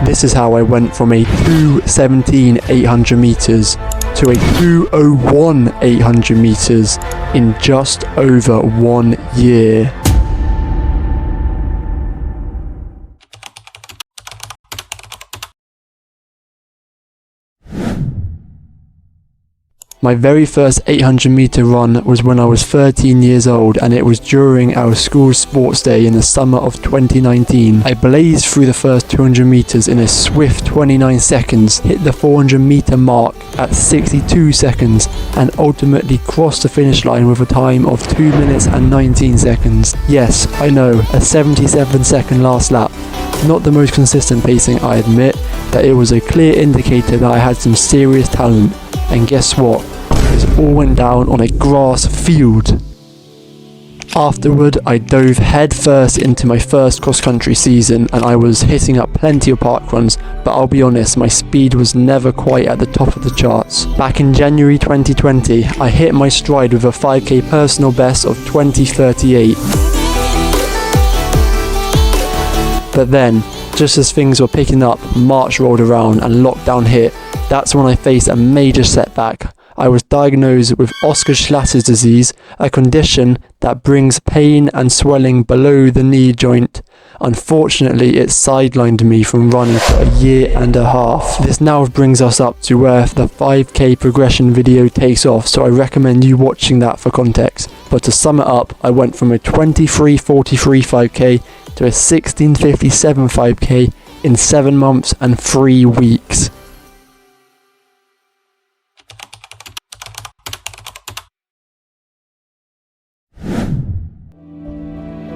This is how I went from a 2:17 800 meters to a 2:01 800 meters in just over 1 year. My very first 800 meter run was when I was 13 years old, and it was during our school sports day in the summer of 2019. I blazed through the first 200 meters in a swift 29 seconds, hit the 400 meter mark at 62 seconds, and ultimately crossed the finish line with a time of 2 minutes and 19 seconds. Yes, I know, a 77-second last lap. Not the most consistent pacing, I admit, but it was a clear indicator that I had some serious talent. And guess what? It all went down on a grass field. Afterward, I dove headfirst into my first cross-country season, and I was hitting up plenty of park runs, but I'll be honest, my speed was never quite at the top of the charts. Back in January 2020, I hit my stride with a 5k personal best of 20:38. But then, just as things were picking up, March rolled around and lockdown hit. That's when I faced a major setback. I was diagnosed with Osgood-Schlatter's disease, a condition that brings pain and swelling below the knee joint. Unfortunately, it sidelined me from running for a year and a half. This now brings us up to where the 5k progression video takes off, so I recommend you watching that for context. But to sum it up, I went from a 23:43 5k to a 16:57 5k in 7 months and 3 weeks.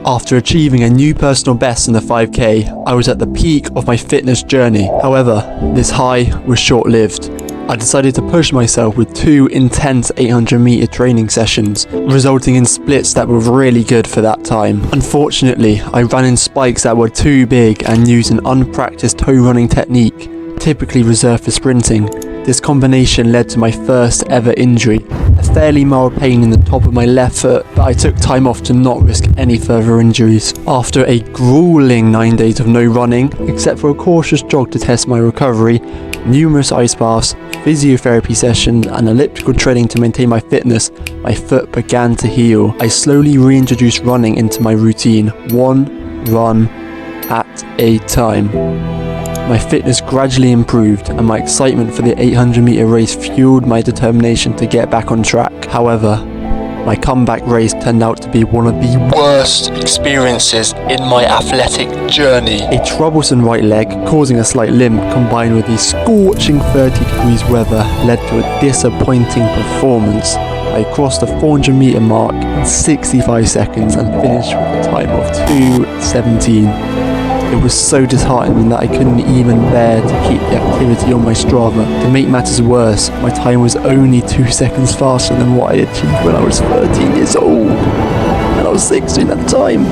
After achieving a new personal best in the 5k, I was at the peak of my fitness journey. However, this high was short-lived. I decided to push myself with 2 intense 800 meter training sessions, resulting in splits that were really good for that time. Unfortunately, I ran in spikes that were too big and used an unpracticed toe running technique, typically reserved for sprinting. This combination led to my first ever injury, a fairly mild pain in the top of my left foot, but I took time off to not risk any further injuries. After a grueling 9 days of no running, except for a cautious jog to test my recovery, numerous ice baths, physiotherapy sessions and elliptical training to maintain my fitness, my foot began to heal. I slowly reintroduced running into my routine, 1 run at a time. My fitness gradually improved, and my excitement for the 800 meter race fueled my determination to get back on track. However, my comeback race turned out to be one of the worst experiences in my athletic journey. A troublesome right leg causing a slight limp combined with the scorching 30 degrees weather led to a disappointing performance. I crossed the 400 meter mark in 65 seconds and finished with a time of 2:17. It was so disheartening that I couldn't even bear to keep the activity on my Strava. To make matters worse, my time was only 2 seconds faster than what I achieved when I was 13 years old, and I was 16 at the time.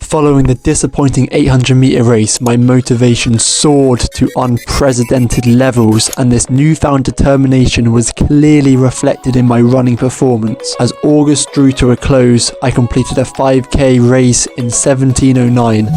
Following the disappointing 800 meter race, my motivation soared to unprecedented levels, and this newfound determination was clearly reflected in my running performance. As August drew to a close, I completed a 5k race in 17:09.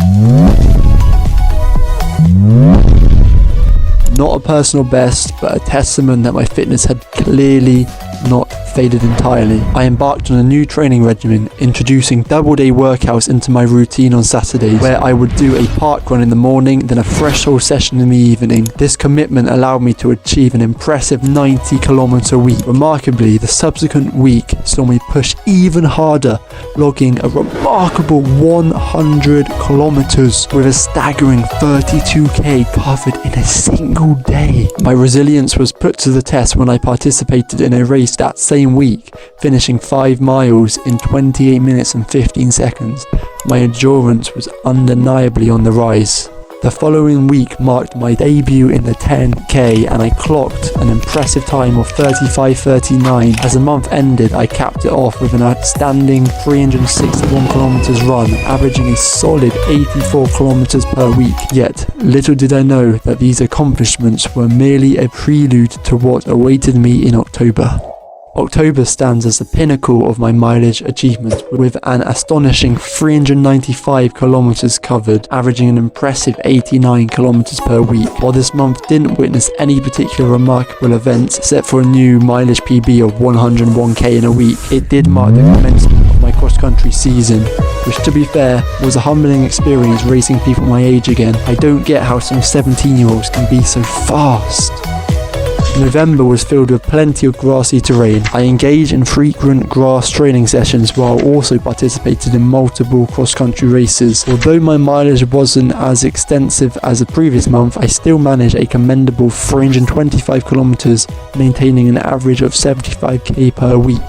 Not a personal best, but a testament that my fitness had clearly not faded entirely. I embarked on a new training regimen, introducing double-day workouts into my routine on Saturdays, where I would do a park run in the morning, then a threshold session in the evening. This commitment allowed me to achieve an impressive 90-kilometer week. Remarkably, the subsequent week saw me push even harder, logging a remarkable 100 kilometers with a staggering 32k covered in a single day. My resilience was put to the test when I participated in a race that same week, finishing 5 miles in 28 minutes and 15 seconds. My endurance was undeniably on the rise. The following week marked my debut in the 10k, and I clocked an impressive time of 35:39. As the month ended, I capped it off with an outstanding 361 kilometers run, averaging a solid 84 kilometers per week. Yet, little did I know that these accomplishments were merely a prelude to what awaited me in October. October stands as the pinnacle of my mileage achievements, with an astonishing 395 kilometers covered, averaging an impressive 89 kilometers per week. While this month didn't witness any particular remarkable events except for a new mileage PB of 101k in a week, it did mark the commencement of my cross-country season, which, to be fair, was a humbling experience racing people my age again. I don't get how some 17-year-olds can be so fast. November was filled with plenty of grassy terrain. I engaged in frequent grass training sessions while also participated in multiple cross-country races. Although my mileage wasn't as extensive as the previous month, I still managed a commendable 325 kilometers, maintaining an average of 75k per week.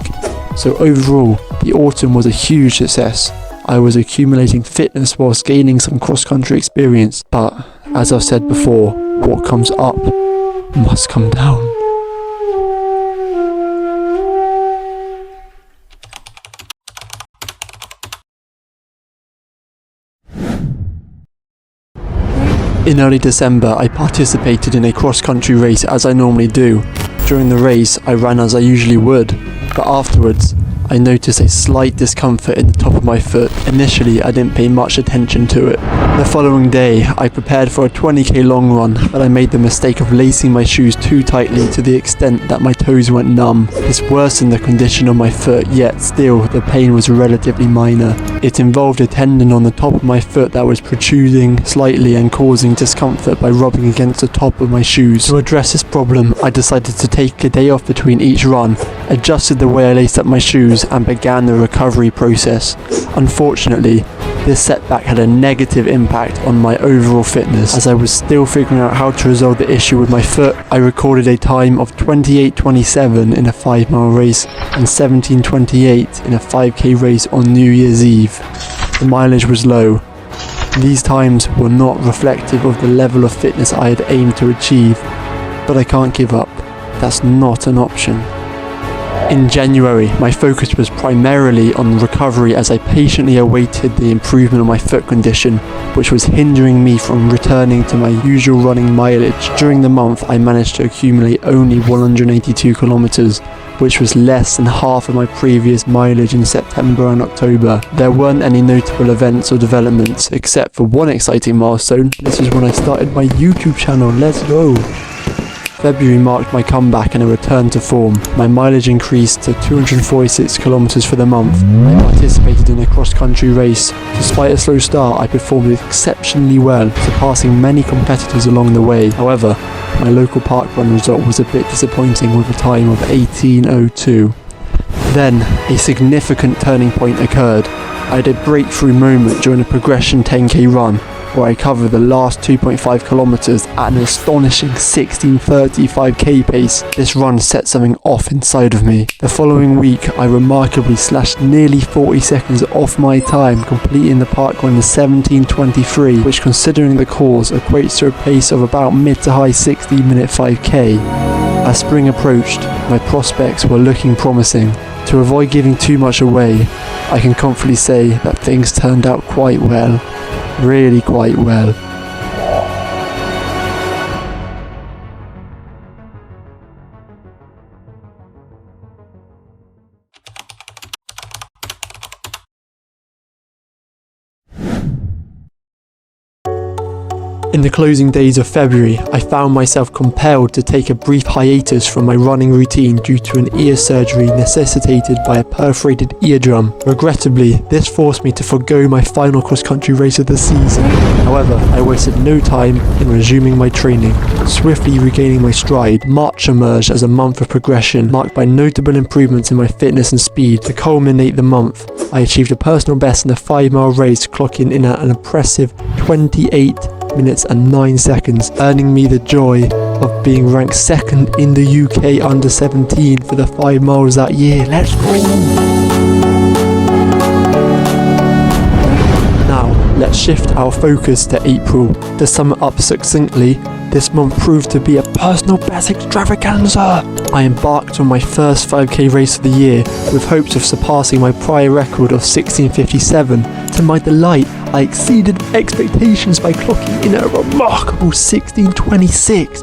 So overall, the autumn was a huge success. I was accumulating fitness whilst gaining some cross-country experience, but as I've said before, what comes up must come down. In early December, I participated in a cross-country race as I normally do. During the race, I ran as I usually would, but afterwards, I noticed a slight discomfort in the top of my foot. Initially, I didn't pay much attention to it. The following day, I prepared for a 20k long run, but I made the mistake of lacing my shoes too tightly to the extent that my toes went numb. This worsened the condition of my foot, yet still, the pain was relatively minor. It involved a tendon on the top of my foot that was protruding slightly and causing discomfort by rubbing against the top of my shoes. To address this problem, I decided to take a day off between each run, adjusted the way I laced up my shoes, and began the recovery process. Unfortunately, this setback had a negative impact on my overall fitness. As I was still figuring out how to resolve the issue with my foot, I recorded a time of 28:27 in a 5-mile race and 17:28 in a 5k race on New Year's Eve. The mileage was low. These times were not reflective of the level of fitness I had aimed to achieve, but I can't give up. That's not an option. In January, my focus was primarily on recovery as I patiently awaited the improvement of my foot condition, which was hindering me from returning to my usual running mileage. During the month, I managed to accumulate only 182 kilometers, which was less than half of my previous mileage in September and October. There weren't any notable events or developments, except for one exciting milestone. This is when I started my YouTube channel. Let's go! February marked my comeback and a return to form. My mileage increased to 246 kilometers for the month. I participated in a cross-country race. Despite a slow start, I performed exceptionally well, surpassing many competitors along the way. However, my local parkrun result was a bit disappointing with a time of 18:02. Then, a significant turning point occurred. I had a breakthrough moment during a progression 10k run, where I covered the last 2.5 kilometers at an astonishing 16:35k pace. This run set something off inside of me. The following week, I remarkably slashed nearly 40 seconds off my time, completing the parkrun in 17:23, which, considering the course, equates to a pace of about mid to high 60-minute 5k. As spring approached, my prospects were looking promising. To avoid giving too much away, I can confidently say that things turned out quite well. Really quite well. In the closing days of February, I found myself compelled to take a brief hiatus from my running routine due to an ear surgery necessitated by a perforated eardrum. Regrettably, this forced me to forego my final cross-country race of the season. However, I wasted no time in resuming my training. Swiftly regaining my stride, March emerged as a month of progression, marked by notable improvements in my fitness and speed. To culminate the month, I achieved a personal best in the 5-mile race, clocking in at an impressive 28 minutes and 9 seconds, earning me the joy of being ranked second in the UK under 17 for the 5 miles that year. Let's go! Now, let's shift our focus to April. To sum it up succinctly, this month proved to be a personal best extravaganza. I embarked on my first 5k race of the year with hopes of surpassing my prior record of 16:57. To my delight, I exceeded expectations by clocking in a remarkable 16:26.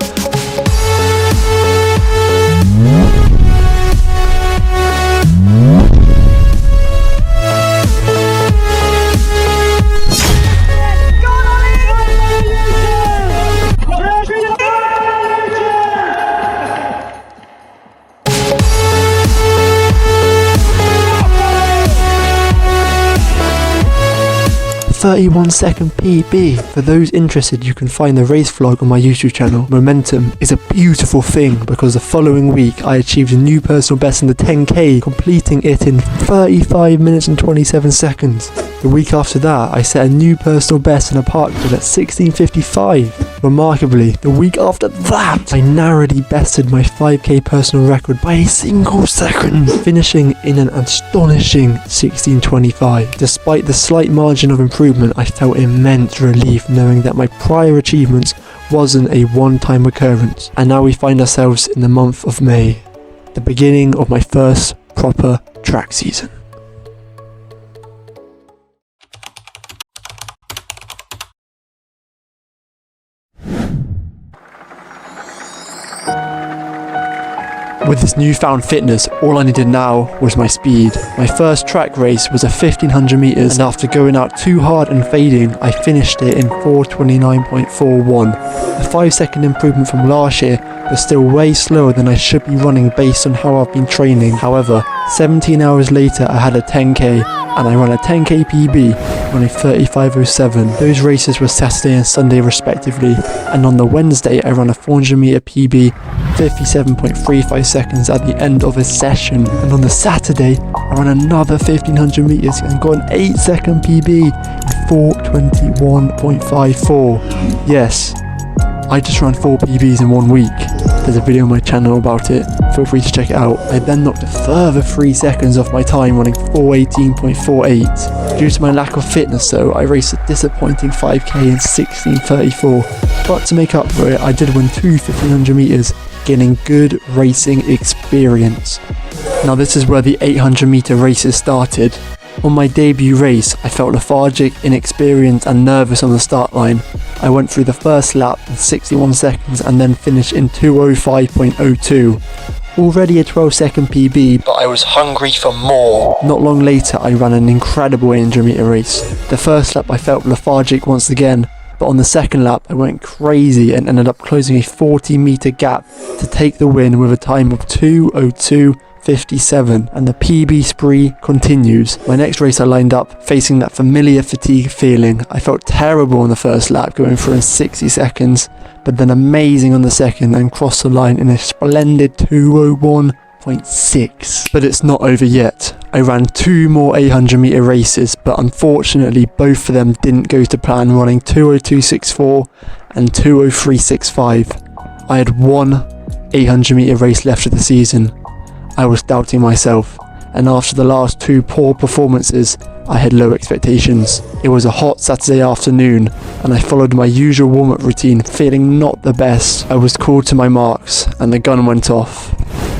31-second PB. For those interested, you can find the race vlog on my YouTube channel. Momentum is a beautiful thing because the following week I achieved a new personal best in the 10k, completing it in 35 minutes and 27 seconds. The week after that, I set a new personal best in a parkland at 16:55. Remarkably, the week after that, I narrowly bested my 5k personal record by a single second, finishing in an astonishing 16:25. Despite the slight margin of improvement, I felt immense relief knowing that my prior achievements wasn't a one-time occurrence. And now we find ourselves in the month of May, the beginning of my first proper track season. With this newfound fitness, all I needed now was my speed. My first track race was a 1500 meters, and after going out too hard and fading, I finished it in 4:29.41. A 5-second improvement from last year, but still way slower than I should be running based on how I've been training. However, 17 hours later I had a 10k, and I ran a 10k PB, running 35:07. Those races were Saturday and Sunday respectively, and on the Wednesday I ran a 400 meter PB, 57.35 seconds at the end of a session, and on the Saturday I ran another 1500 meters and got an 8-second PB in 4:21.54. Yes, I just ran 4 PBs in 1 week. There's a video on my channel about it, feel free to check it out. I then knocked a further 3 seconds off my time, running 4:18.48. Due to my lack of fitness though, I raced a disappointing 5k in 16:34, but to make up for it, I did win 2 1500 meters, gaining good racing experience. Now this is where the 800 meter races started. On my debut race, I felt lethargic, inexperienced and nervous on the start line. I went through the first lap in 61 seconds and then finished in 2:05.02. Already a 12-second PB, but I was hungry for more. Not long later, I ran an incredible 800 meter race. The first lap I felt lethargic once again, but on the second lap I went crazy and ended up closing a 40-meter gap to take the win with a time of 2:02.57, and the PB spree continues. My next race I lined up facing that familiar fatigue feeling. I felt terrible on the first lap, going through in 60 seconds, but then amazing on the second and crossed the line in a splendid 2:01.6. But it's not over yet. I ran 2 more 800 meter races, but unfortunately both of them didn't go to plan, running 2:02.64 and 2:03.65. I had 1 800 meter race left of the season. I was doubting myself, and after the last 2 poor performances, I had low expectations. It was a hot Saturday afternoon, and I followed my usual warm-up routine, feeling not the best. I was called to my marks, and the gun went off.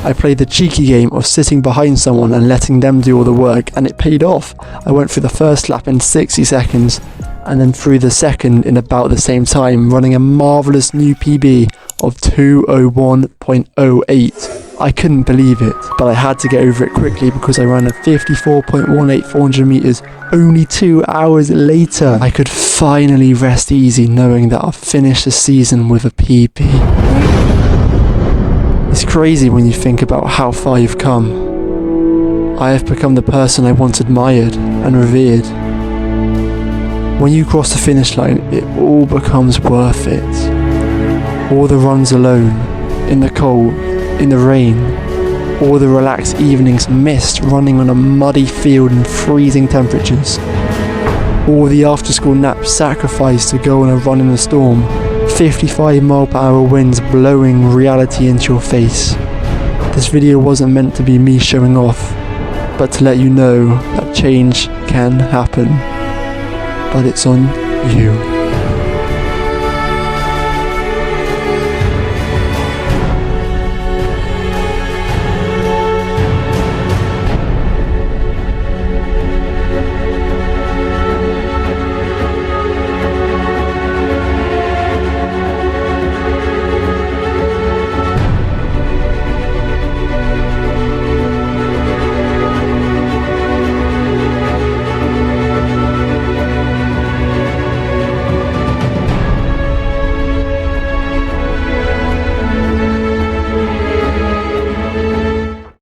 I played the cheeky game of sitting behind someone and letting them do all the work, and it paid off. I went through the first lap in 60 seconds, and then through the second in about the same time, running a marvellous new PB of 2:01.08. I couldn't believe it, but I had to get over it quickly because I ran a 54.18 400 meters only 2 hours later. I could finally rest easy knowing that I've finished the season with a PB. It's crazy when you think about how far you've come. I have become the person I once admired and revered. When you cross the finish line, it all becomes worth it. All the runs alone, in the cold, in the rain, or the relaxed evenings missed running on a muddy field in freezing temperatures, or the after-school naps sacrificed to go on a run in a storm, 55-mile-per-hour winds blowing reality into your face. This video wasn't meant to be me showing off, but to let you know that change can happen, but it's on you.